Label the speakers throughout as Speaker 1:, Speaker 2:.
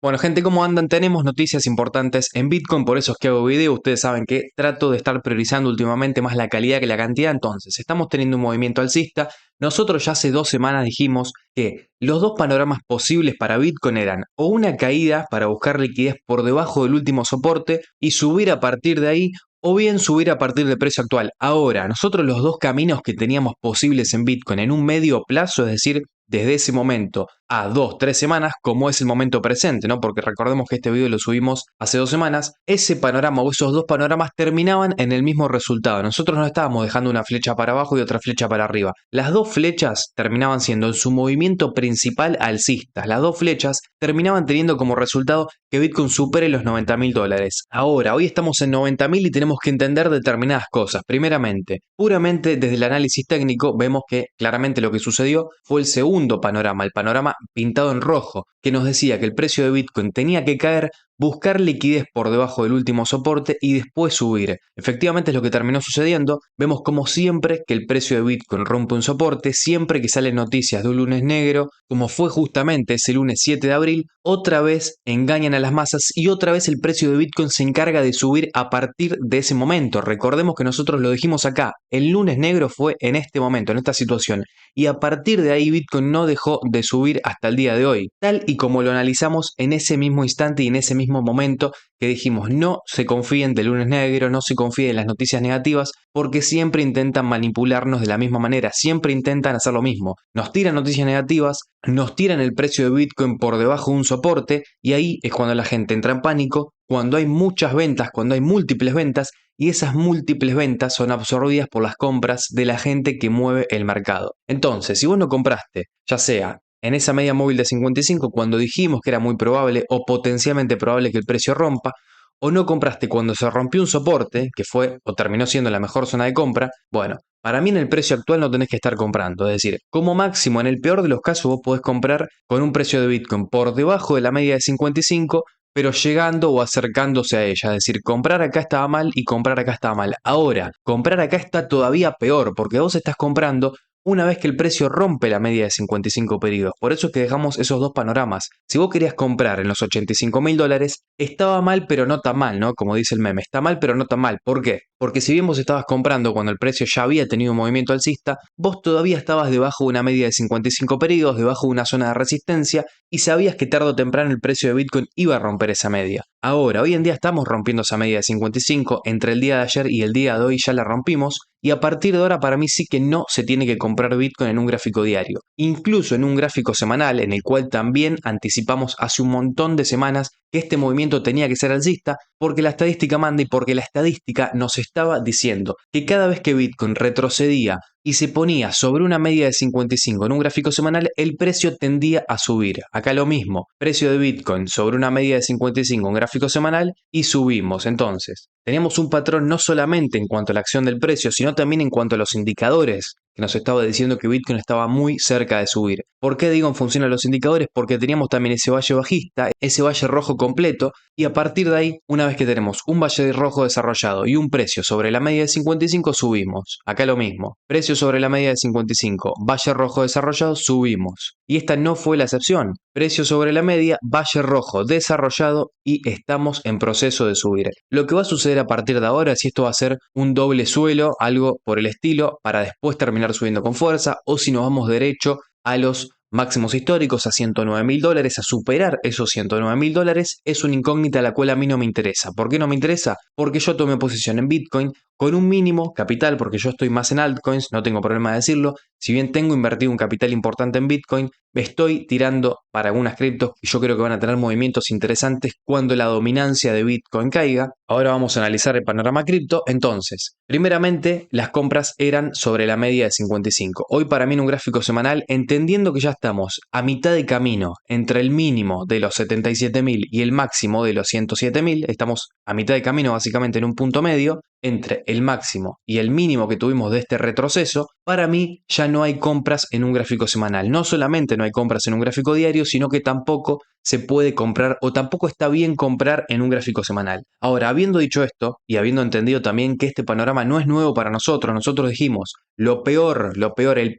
Speaker 1: Bueno, gente, ¿cómo andan? Tenemos noticias importantes en Bitcoin, por eso es que hago video. Ustedes saben que trato de estar priorizando últimamente más la calidad que la cantidad. Entonces, estamos teniendo un movimiento alcista. Nosotros ya hace 2 semanas dijimos que los dos panoramas posibles para Bitcoin eran o una caída para buscar liquidez por debajo del último soporte y subir a partir de ahí, o bien subir a partir del precio actual. Ahora, nosotros los dos caminos que teníamos posibles en Bitcoin en un medio plazo, es decir, desde ese momento a 2, 3 semanas, como es el momento presente, ¿no? Porque recordemos que este video lo subimos hace 2 semanas, ese panorama o esos dos panoramas terminaban en el mismo resultado. Nosotros no estábamos dejando una flecha para abajo y otra flecha para arriba. Las dos flechas terminaban siendo en su movimiento principal alcistas. Las dos flechas terminaban teniendo como resultado que Bitcoin supere los $90.000. Ahora, hoy estamos en 90.000 y tenemos que entender determinadas cosas. Primeramente, puramente desde el análisis técnico, vemos que claramente lo que sucedió fue el segundo panorama, el panorama pintado en rojo, que nos decía que el precio de Bitcoin tenía que caer, buscar liquidez por debajo del último soporte y después subir. Efectivamente es lo que terminó sucediendo. Vemos como siempre que el precio de Bitcoin rompe un soporte, siempre que salen noticias de un lunes negro, como fue justamente ese lunes 7 de abril, otra vez engañan a las masas y otra vez el precio de Bitcoin se encarga de subir a partir de ese momento. Recordemos que nosotros lo dijimos acá, el lunes negro fue en este momento, en esta situación, y a partir de ahí Bitcoin no dejó de subir hasta el día de hoy, tal y como lo analizamos en ese mismo instante y en ese mismo momento que dijimos no se confíen del lunes negro, no se confíen en las noticias negativas, porque siempre intentan manipularnos de la misma manera, siempre intentan hacer lo mismo, nos tiran noticias negativas, nos tiran el precio de Bitcoin por debajo de un soporte y ahí es cuando la gente entra en pánico, cuando hay muchas ventas, cuando hay múltiples ventas y esas múltiples ventas son absorbidas por las compras de la gente que mueve el mercado. Entonces, si vos no compraste, ya sea en esa media móvil de 55 cuando dijimos que era muy probable o potencialmente probable que el precio rompa, o no compraste cuando se rompió un soporte, que fue o terminó siendo la mejor zona de compra, bueno, para mí en el precio actual no tenés que estar comprando. Es decir, como máximo en el peor de los casos vos podés comprar con un precio de Bitcoin por debajo de la media de 55, pero llegando o acercándose a ella. Es decir, comprar acá estaba mal y comprar acá estaba mal. Ahora, comprar acá está todavía peor porque vos estás comprando una vez que el precio rompe la media de 55 periodos. Por eso es que dejamos esos dos panoramas. Si vos querías comprar en los $85.000, estaba mal pero no tan mal, ¿no? Como dice el meme, está mal pero no tan mal. ¿Por qué? Porque si bien vos estabas comprando cuando el precio ya había tenido un movimiento alcista, vos todavía estabas debajo de una media de 55 periodos, debajo de una zona de resistencia y sabías que tarde o temprano el precio de Bitcoin iba a romper esa media. Ahora, hoy en día estamos rompiendo esa media de 55, entre el día de ayer y el día de hoy ya la rompimos, y a partir de ahora para mí sí que no se tiene que comprar Bitcoin en un gráfico diario. Incluso en un gráfico semanal, en el cual también anticipamos hace un montón de semanas que este movimiento tenía que ser alcista, porque la estadística manda y porque la estadística nos estaba diciendo que cada vez que Bitcoin retrocedía y se ponía sobre una media de 55 en un gráfico semanal, el precio tendía a subir. Acá lo mismo, precio de Bitcoin sobre una media de 55 en gráfico semanal y subimos. Entonces, teníamos un patrón no solamente en cuanto a la acción del precio, sino también en cuanto a los indicadores que nos estaba diciendo que Bitcoin estaba muy cerca de subir. ¿Por qué digo en función a los indicadores? Porque teníamos también ese valle bajista, ese valle rojo completo, y a partir de ahí, una vez que tenemos un valle rojo desarrollado y un precio sobre la media de 55, subimos. Acá lo mismo, precio sobre la media de 55, valle rojo desarrollado, subimos. Y esta no fue la excepción. Precio sobre la media, valle rojo desarrollado y estamos en proceso de subir. Lo que va a suceder a partir de ahora, si esto va a ser un doble suelo, algo por el estilo, para después terminar subiendo con fuerza, o si nos vamos derecho a los máximos históricos, a $109.000, a superar esos $109.000, es una incógnita a la cual a mí no me interesa. ¿Por qué no me interesa? Porque yo tomé posición en Bitcoin con un mínimo capital, porque yo estoy más en altcoins, no tengo problema de decirlo. Si bien tengo invertido un capital importante en Bitcoin, estoy tirando para algunas criptos y yo creo que van a tener movimientos interesantes cuando la dominancia de Bitcoin caiga. Ahora vamos a analizar el panorama cripto. Entonces, primeramente, las compras eran sobre la media de 55. Hoy para mí en un gráfico semanal, entendiendo que ya estamos a mitad de camino entre el mínimo de los 77.000 y el máximo de los 107.000, estamos a mitad de camino básicamente en un punto medio, entre el máximo y el mínimo que tuvimos de este retroceso, para mí ya no hay compras en un gráfico semanal. No solamente no hay compras en un gráfico diario, sino que tampoco se puede comprar o tampoco está bien comprar en un gráfico semanal. Ahora, habiendo dicho esto y habiendo entendido también que este panorama no es nuevo para nosotros dijimos, el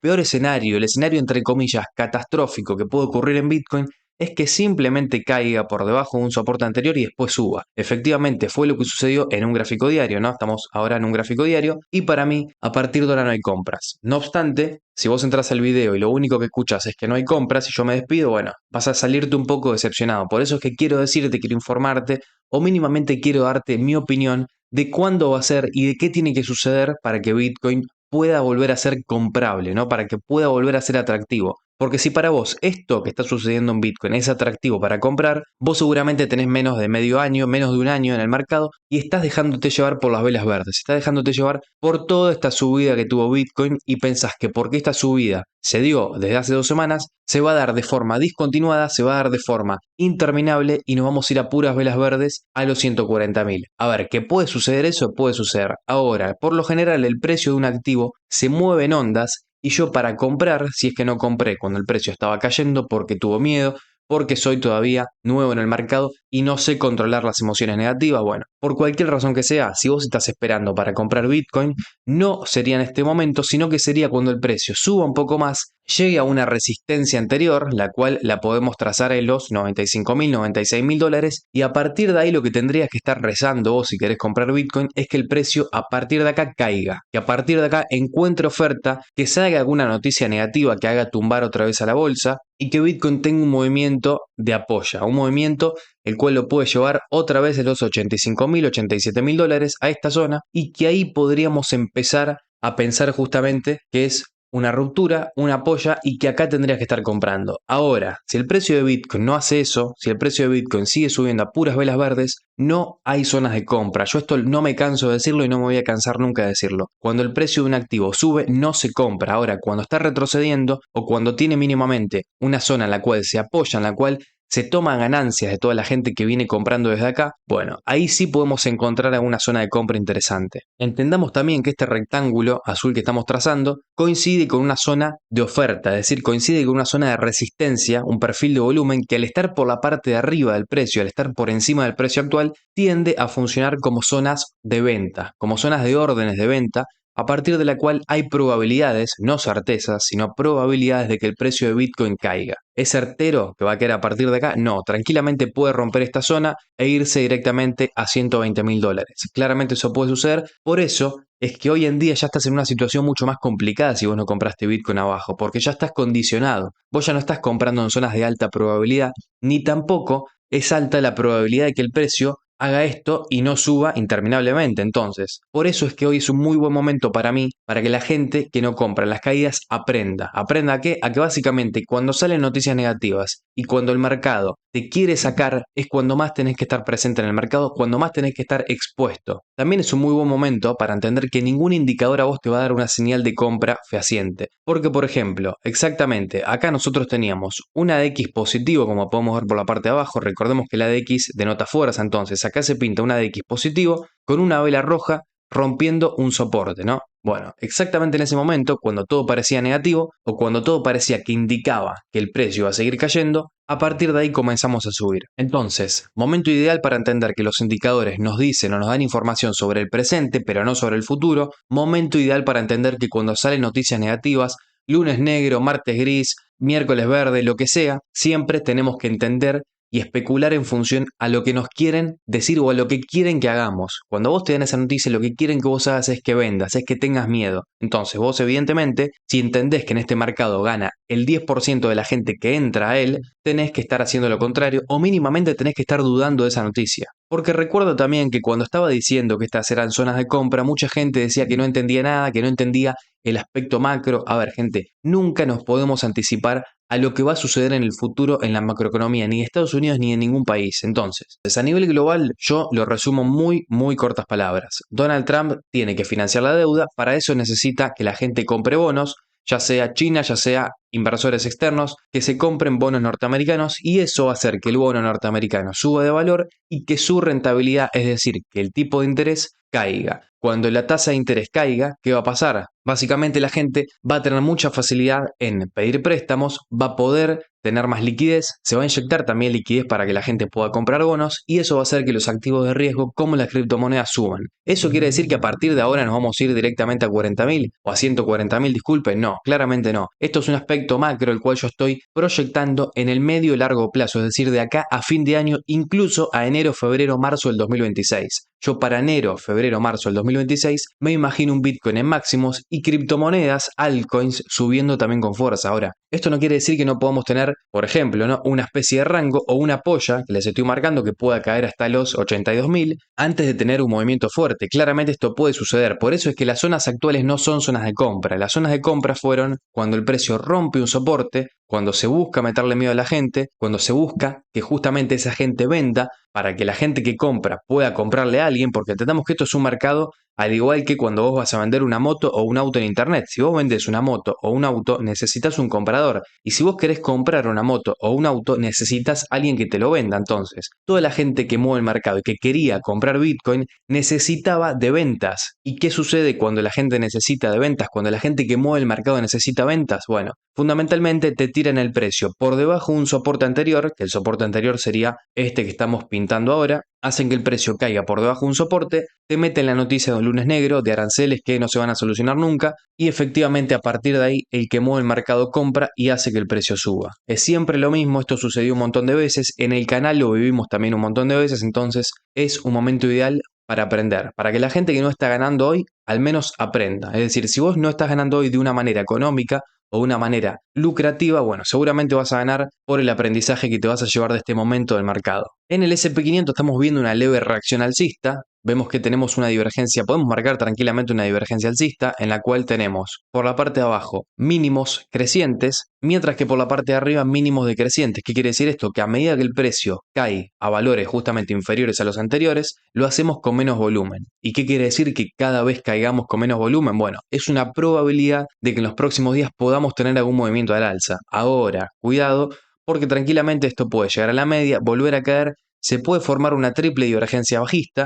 Speaker 1: peor escenario, el escenario entre comillas catastrófico que puede ocurrir en Bitcoin es que simplemente caiga por debajo de un soporte anterior y después suba. Efectivamente fue lo que sucedió en un gráfico diario, ¿no? Estamos ahora en un gráfico diario y para mí a partir de ahora no hay compras. No obstante, si vos entras al video y lo único que escuchas es que no hay compras y yo me despido, bueno, vas a salirte un poco decepcionado. Por eso es que quiero decirte, quiero informarte o mínimamente quiero darte mi opinión de cuándo va a ser y de qué tiene que suceder para que Bitcoin pueda volver a ser comprable, ¿no? Para que pueda volver a ser atractivo. Porque si para vos esto que está sucediendo en Bitcoin es atractivo para comprar, vos seguramente tenés menos de medio año, menos de un año en el mercado y estás dejándote llevar por las velas verdes, estás dejándote llevar por toda esta subida que tuvo Bitcoin y pensás que porque esta subida se dio desde hace 2 semanas, se va a dar de forma discontinuada, se va a dar de forma interminable y nos vamos a ir a puras velas verdes a los 140.000. A ver, ¿qué puede suceder eso? Puede suceder. Ahora, por lo general el precio de un activo se mueve en ondas y yo para comprar, si es que no compré cuando el precio estaba cayendo porque tuvo miedo, porque soy todavía nuevo en el mercado y no sé controlar las emociones negativas, bueno, por cualquier razón que sea, si vos estás esperando para comprar Bitcoin, no sería en este momento, sino que sería cuando el precio suba un poco más, llegue a una resistencia anterior, la cual la podemos trazar en los 95.000, 96.000 dólares, y a partir de ahí lo que tendrías que estar rezando vos si querés comprar Bitcoin es que el precio a partir de acá caiga, que a partir de acá encuentre oferta, que salga alguna noticia negativa que haga tumbar otra vez a la bolsa y que Bitcoin tenga un movimiento de apoyo, un movimiento el cual lo puede llevar otra vez de los 85.000, 87.000 dólares a esta zona y que ahí podríamos empezar a pensar justamente que es una ruptura, una apoya y que acá tendrías que estar comprando. Ahora, si el precio de Bitcoin no hace eso, si el precio de Bitcoin sigue subiendo a puras velas verdes, no hay zonas de compra. Yo esto no me canso de decirlo y no me voy a cansar nunca de decirlo. Cuando el precio de un activo sube, no se compra. Ahora, cuando está retrocediendo o cuando tiene mínimamente una zona en la cual se apoya, en la cual se toma ganancias de toda la gente que viene comprando desde acá, bueno, ahí sí podemos encontrar alguna zona de compra interesante. Entendamos también que este rectángulo azul que estamos trazando coincide con una zona de oferta, es decir, coincide con una zona de resistencia, un perfil de volumen que al estar por la parte de arriba del precio, al estar por encima del precio actual, tiende a funcionar como zonas de venta, como zonas de órdenes de venta, a partir de la cual hay probabilidades, no certezas, sino probabilidades de que el precio de Bitcoin caiga. ¿Es certero que va a caer a partir de acá? No, tranquilamente puede romper esta zona e irse directamente a 120.000 dólares. Claramente eso puede suceder, por eso es que hoy en día ya estás en una situación mucho más complicada si vos no compraste Bitcoin abajo, porque ya estás condicionado. Vos ya no estás comprando en zonas de alta probabilidad, ni tampoco es alta la probabilidad de que el precio haga esto y no suba interminablemente. Entonces, por eso es que hoy es un muy buen momento para mí, para que la gente que no compra en las caídas aprenda. ¿Aprenda a qué? A que básicamente cuando salen noticias negativas y cuando el mercado te quiere sacar, es cuando más tenés que estar presente en el mercado, cuando más tenés que estar expuesto. También es un muy buen momento para entender que ningún indicador a vos te va a dar una señal de compra fehaciente. Porque, por ejemplo, exactamente, acá nosotros teníamos una DX positivo, como podemos ver por la parte de abajo. Recordemos que la DX denota fuerza, entonces acá se pinta una DX positivo con una vela roja rompiendo un soporte, ¿no? Bueno, exactamente en ese momento, cuando todo parecía negativo o cuando todo parecía que indicaba que el precio iba a seguir cayendo, a partir de ahí comenzamos a subir. Entonces, momento ideal para entender que los indicadores nos dicen o nos dan información sobre el presente, pero no sobre el futuro. Momento ideal para entender que cuando salen noticias negativas, lunes negro, martes gris, miércoles verde, lo que sea, siempre tenemos que entender y especular en función a lo que nos quieren decir o a lo que quieren que hagamos. Cuando vos te dan esa noticia, lo que quieren que vos hagas es que vendas, es que tengas miedo. Entonces vos evidentemente, si entendés que en este mercado gana el 10% de la gente que entra a él, tenés que estar haciendo lo contrario o mínimamente tenés que estar dudando de esa noticia. Porque recuerdo también que cuando estaba diciendo que estas eran zonas de compra, mucha gente decía que no entendía nada, que no entendía el aspecto macro. A ver, gente, nunca nos podemos anticipar a lo que va a suceder en el futuro en la macroeconomía, ni de Estados Unidos ni de ningún país. Entonces, a nivel global, yo lo resumo muy cortas palabras. Donald Trump tiene que financiar la deuda, para eso necesita que la gente compre bonos, ya sea China, ya sea inversores externos, que se compren bonos norteamericanos y eso va a hacer que el bono norteamericano suba de valor y que su rentabilidad, es decir, que el tipo de interés caiga. cuando la tasa de interés caiga, ¿qué va a pasar? Básicamente la gente va a tener mucha facilidad en pedir préstamos, va a poder tener más liquidez, se va a inyectar también liquidez para que la gente pueda comprar bonos y eso va a hacer que los activos de riesgo como las criptomonedas suban. ¿Eso quiere decir que a partir de ahora nos vamos a ir directamente a 40.000 o a 140.000? Disculpen, no, claramente no. Esto es un aspecto macro el cual yo estoy proyectando en el medio y largo plazo, es decir, de acá a fin de año, incluso a enero, febrero, marzo del 2026. Yo para enero, febrero, marzo del 2026 me imagino un Bitcoin en máximos y criptomonedas, altcoins, subiendo también con fuerza. Ahora, esto no quiere decir que no podamos tener, por ejemplo, ¿no?, una especie de rango o una polla que les estoy marcando que pueda caer hasta los 82.000 antes de tener un movimiento fuerte. Claramente esto puede suceder. Por eso es que las zonas actuales no son zonas de compra. Las zonas de compra fueron cuando el precio rompe un soporte, cuando se busca meterle miedo a la gente, cuando se busca que justamente esa gente venda para que la gente que compra pueda comprarle a alguien, porque entendamos que esto es un mercado al igual que cuando vos vas a vender una moto o un auto en internet. Si vos vendés una moto o un auto, necesitas un comprador. Y si vos querés comprar una moto o un auto, necesitas alguien que te lo venda. Entonces, toda la gente que mueve el mercado y que quería comprar Bitcoin necesitaba de ventas. ¿Y qué sucede cuando la gente necesita de ventas? Cuando la gente que mueve el mercado necesita ventas. Bueno, fundamentalmente te tiran el precio por debajo de un soporte anterior, que el soporte anterior sería este que estamos pintando ahora, hacen que el precio caiga por debajo de un soporte, te meten la noticia de un lunes negro, de aranceles que no se van a solucionar nunca, y efectivamente a partir de ahí el que mueve el mercado compra y hace que el precio suba. Es siempre lo mismo, esto sucedió un montón de veces, en el canal lo vivimos también un montón de veces, entonces es un momento ideal para aprender, para que la gente que no está ganando hoy al menos aprenda. Es decir, si vos no estás ganando hoy de una manera económica o una manera lucrativa, bueno, seguramente vas a ganar por el aprendizaje que te vas a llevar de este momento del mercado. En el S&P 500 estamos viendo una leve reacción alcista. Vemos que tenemos una divergencia, podemos marcar tranquilamente una divergencia alcista en la cual tenemos por la parte de abajo mínimos crecientes, mientras que por la parte de arriba mínimos decrecientes. ¿Qué quiere decir esto? Que a medida que el precio cae a valores justamente inferiores a los anteriores, lo hacemos con menos volumen. ¿Y qué quiere decir que cada vez caigamos con menos volumen? Bueno, es una probabilidad de que en los próximos días podamos tener algún movimiento al alza. Ahora, cuidado, porque tranquilamente esto puede llegar a la media, volver a caer, se puede formar una triple divergencia alcista,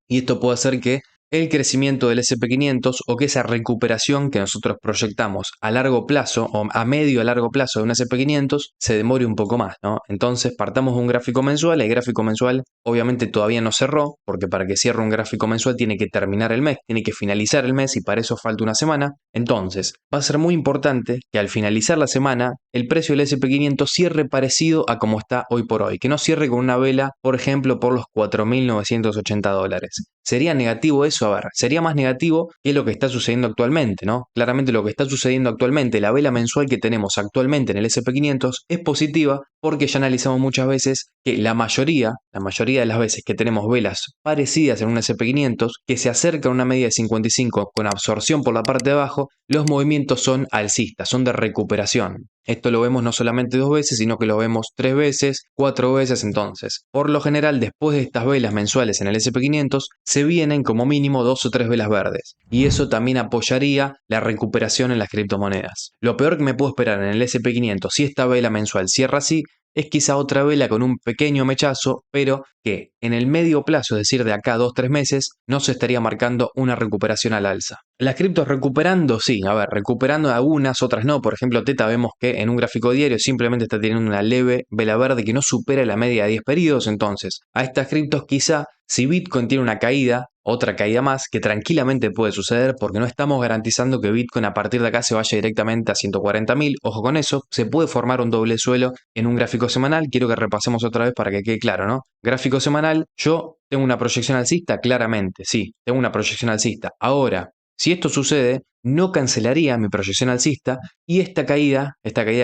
Speaker 1: y esto puede hacer que el crecimiento del S&P 500 o que esa recuperación que nosotros proyectamos a largo plazo o a medio a largo plazo de un S&P 500 se demore un poco más, ¿no? Entonces partamos de un gráfico mensual. El gráfico mensual obviamente todavía no cerró, porque para que cierre un gráfico mensual tiene que terminar el mes, tiene que finalizar el mes y para eso falta una semana. Entonces va a ser muy importante que al finalizar la semana el precio del S&P 500 cierre parecido a como está hoy por hoy, que no cierre con una vela, por ejemplo, por los $4.980. ¿Sería negativo eso? A ver, sería más negativo que lo que está sucediendo actualmente, ¿no? Claramente lo que está sucediendo actualmente, la vela mensual que tenemos actualmente en el S&P 500 es positiva porque ya analizamos muchas veces que la mayoría de las veces que tenemos velas parecidas en un S&P 500 que se acerca a una media de 55 con absorción por la parte de abajo, los movimientos son alcistas, son de recuperación. Esto lo vemos no solamente 2 veces, sino que lo vemos 3 veces, 4 veces. Entonces, por lo general, después de estas velas mensuales en el S&P 500, se vienen como mínimo 2 o 3 velas verdes. Y eso también apoyaría la recuperación en las criptomonedas. Lo peor que me puedo esperar en el S&P 500, si esta vela mensual cierra así, es quizá otra vela con un pequeño mechazo, pero que en el medio plazo, es decir, de acá a 2-3 meses, no se estaría marcando una recuperación al alza. Las criptos recuperando, sí, a ver, recuperando algunas, otras no. Por ejemplo, Teta vemos que en un gráfico diario simplemente está teniendo una leve vela verde que no supera la media de 10 periodos. Entonces, a estas criptos quizá, si Bitcoin tiene una caída, otra caída más, que tranquilamente puede suceder porque no estamos garantizando que Bitcoin a partir de acá se vaya directamente a 140.000. Ojo con eso, se puede formar un doble suelo en un gráfico semanal. Quiero que repasemos otra vez para que quede claro, ¿no? Gráfico semanal, yo tengo una proyección alcista, claramente, sí, tengo una proyección alcista. Ahora, si esto sucede, no cancelaría mi proyección alcista y esta caída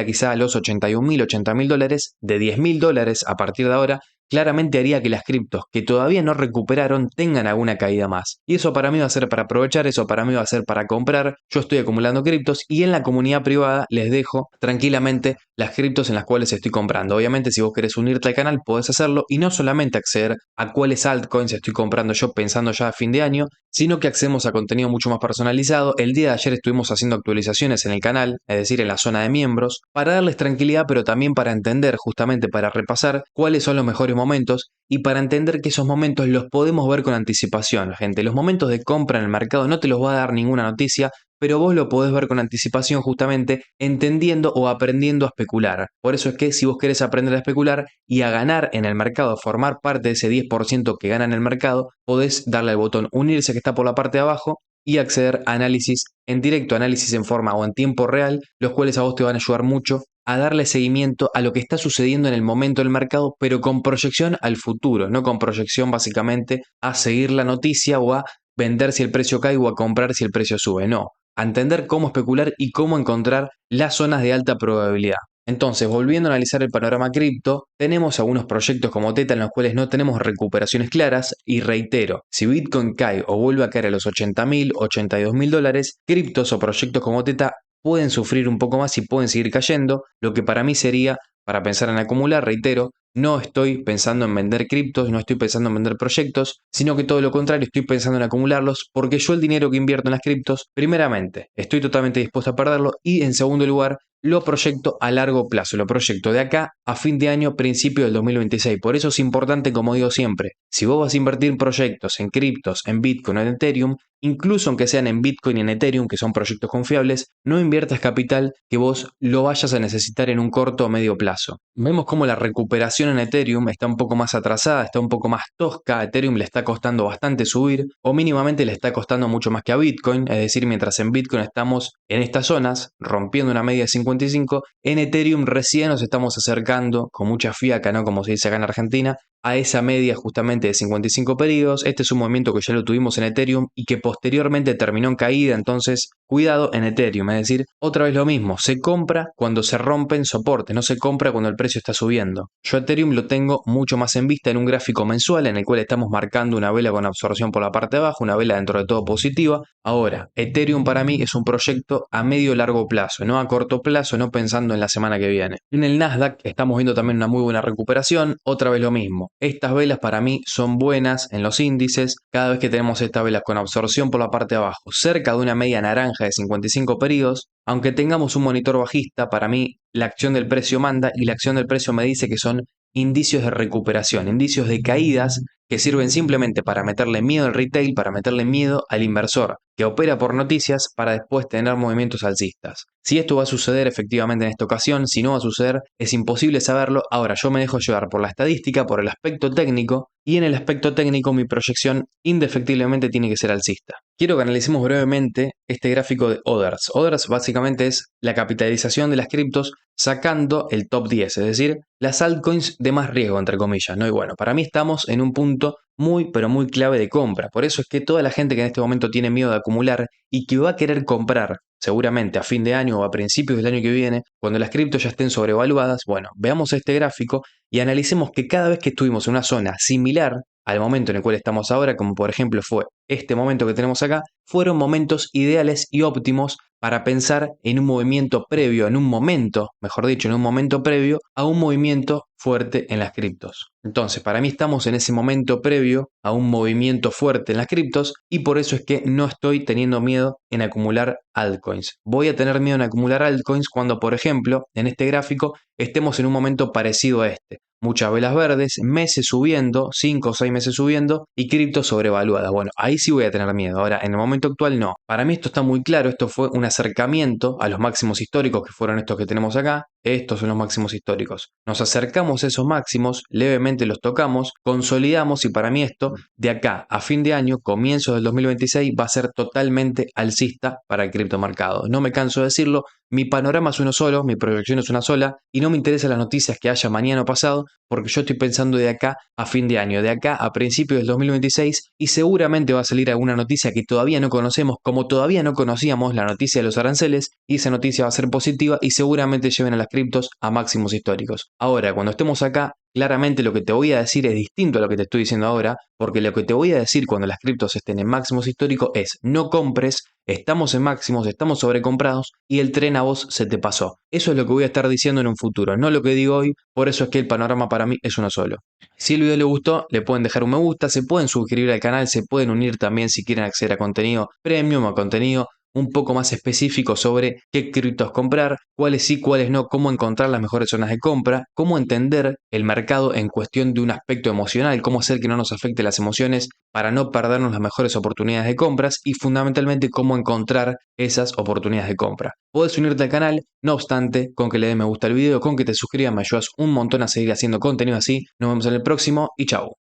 Speaker 1: quizá a los 81.000, $80.000, de $10.000 a partir de ahora, claramente haría que las criptos que todavía no recuperaron tengan alguna caída más. Y eso para mí va a ser para aprovechar, eso para mí va a ser para comprar. Yo estoy acumulando criptos y en la comunidad privada les dejo tranquilamente las criptos en las cuales estoy comprando. Obviamente si vos querés unirte al canal podés hacerlo y no solamente acceder a cuáles altcoins estoy comprando yo pensando ya a fin de año, sino que accedemos a contenido mucho más personalizado. El día de ayer estuvimos haciendo actualizaciones en el canal, es decir, en la zona de miembros, para darles tranquilidad, pero también para entender, justamente para repasar cuáles son los mejores momentos y para entender que esos momentos los podemos ver con anticipación, gente. Los momentos de compra en el mercado no te los va a dar ninguna noticia, pero vos lo podés ver con anticipación justamente entendiendo o aprendiendo a especular. Por eso es que si vos querés aprender a especular y a ganar en el mercado, a formar parte de ese 10% que gana en el mercado, podés darle al botón unirse que está por la parte de abajo y acceder a análisis en directo, análisis en forma o en tiempo real, los cuales a vos te van a ayudar mucho a darle seguimiento a lo que está sucediendo en el momento del mercado, pero con proyección al futuro, no con proyección básicamente a seguir la noticia o a vender si el precio cae o a comprar si el precio sube, no, a entender cómo especular y cómo encontrar las zonas de alta probabilidad. Entonces, volviendo a analizar el panorama cripto, tenemos algunos proyectos como Teta en los cuales no tenemos recuperaciones claras y reitero, si Bitcoin cae o vuelve a caer a los 80.000, 82.000 dólares, criptos o proyectos como Teta pueden sufrir un poco más y pueden seguir cayendo, lo que para mí sería, para pensar en acumular, reitero, no estoy pensando en vender criptos, no estoy pensando en vender proyectos, sino que todo lo contrario, estoy pensando en acumularlos porque yo el dinero que invierto en las criptos, primeramente, estoy totalmente dispuesto a perderlo y en segundo lugar, lo proyecto a largo plazo, lo proyecto de acá a fin de año, principio del 2026. Por eso es importante, como digo siempre, si vos vas a invertir en proyectos, en criptos, en Bitcoin o en Ethereum, incluso aunque sean en Bitcoin y en Ethereum, que son proyectos confiables, no inviertas capital que vos lo vayas a necesitar en un corto o medio plazo. Vemos cómo la recuperación en Ethereum está un poco más atrasada, está un poco más tosca, a Ethereum le está costando bastante subir, o mínimamente le está costando mucho más que a Bitcoin, es decir, mientras en Bitcoin estamos en estas zonas, rompiendo una media de 55, en Ethereum recién nos estamos acercando, con mucha fiaca, ¿no? Como se dice acá en Argentina, a esa media justamente de 55 periodos. Este es un movimiento que ya lo tuvimos en Ethereum y que posteriormente terminó en caída, entonces cuidado en Ethereum, es decir, otra vez lo mismo, se compra cuando se rompen soportes, no se compra cuando el precio está subiendo. Yo Ethereum lo tengo mucho más en vista en un gráfico mensual en el cual estamos marcando una vela con absorción por la parte de abajo, una vela dentro de todo positiva. Ahora, Ethereum para mí es un proyecto a medio largo plazo, no a corto plazo, no pensando en la semana que viene. En el Nasdaq estamos viendo también una muy buena recuperación, otra vez lo mismo. Estas velas para mí son buenas en los índices, cada vez que tenemos estas velas con absorción por la parte de abajo, cerca de una media naranja de 55 periodos, aunque tengamos un monitor bajista, para mí la acción del precio manda y la acción del precio me dice que son indicios de recuperación, indicios de caídas que sirven simplemente para meterle miedo al retail, para meterle miedo al inversor, que opera por noticias para después tener movimientos alcistas. Si esto va a suceder efectivamente en esta ocasión, si no va a suceder, es imposible saberlo. Ahora yo me dejo llevar por la estadística, por el aspecto técnico, y en el aspecto técnico mi proyección indefectiblemente tiene que ser alcista. Quiero que analicemos brevemente este gráfico de Others. Others básicamente es la capitalización de las criptos sacando el top 10, es decir, las altcoins de más riesgo, entre comillas, ¿no? Y bueno, para mí estamos en un punto muy, pero muy clave de compra. Por eso es que toda la gente que en este momento tiene miedo de acumular y que va a querer comprar seguramente a fin de año o a principios del año que viene, cuando las criptos ya estén sobrevaluadas, bueno, veamos este gráfico y analicemos que cada vez que estuvimos en una zona similar al momento en el cual estamos ahora, como por ejemplo fue este momento que tenemos acá, fueron momentos ideales y óptimos para pensar en un movimiento previo, en un momento, mejor dicho, en un momento previo a un movimiento fuerte en las criptos. Entonces, para mí estamos en ese momento previo a un movimiento fuerte en las criptos y por eso es que no estoy teniendo miedo en acumular altcoins. Voy a tener miedo en acumular altcoins cuando, por ejemplo, en este gráfico estemos en un momento parecido a este. Muchas velas verdes, meses subiendo, 5 o 6 meses subiendo y cripto sobrevaluada. Bueno, ahí sí voy a tener miedo. Ahora, en el momento actual no. Para mí esto está muy claro. Esto fue un acercamiento a los máximos históricos que fueron estos que tenemos acá. Estos son los máximos históricos. Nos acercamos a esos máximos, levemente los tocamos, consolidamos y para mí esto, de acá a fin de año, comienzo del 2026, va a ser totalmente alcista para el criptomercado. No me canso de decirlo, mi panorama es uno solo, mi proyección es una sola y no me interesan las noticias que haya mañana o pasado porque yo estoy pensando de acá a fin de año, de acá a principios del 2026 y seguramente va a salir alguna noticia que todavía no conocemos, como todavía no conocíamos la noticia de los aranceles y esa noticia va a ser positiva y seguramente lleven a las criptos a máximos históricos. Ahora, cuando estemos acá, claramente lo que te voy a decir es distinto a lo que te estoy diciendo ahora, porque lo que te voy a decir cuando las criptos estén en máximos históricos es no compres, estamos en máximos, estamos sobrecomprados y el tren a vos se te pasó. Eso es lo que voy a estar diciendo en un futuro, no lo que digo hoy, por eso es que el panorama para mí es uno solo. Si el video les gustó, le pueden dejar un me gusta, se pueden suscribir al canal, se pueden unir también si quieren acceder a contenido premium o a contenido un poco más específico sobre qué criptos comprar, cuáles sí, cuáles no, cómo encontrar las mejores zonas de compra, cómo entender el mercado en cuestión de un aspecto emocional, cómo hacer que no nos afecte las emociones para no perdernos las mejores oportunidades de compras y fundamentalmente cómo encontrar esas oportunidades de compra. Puedes unirte al canal, no obstante, con que le des me gusta al video, con que te suscribas, me ayudas un montón a seguir haciendo contenido así. Nos vemos en el próximo y chau.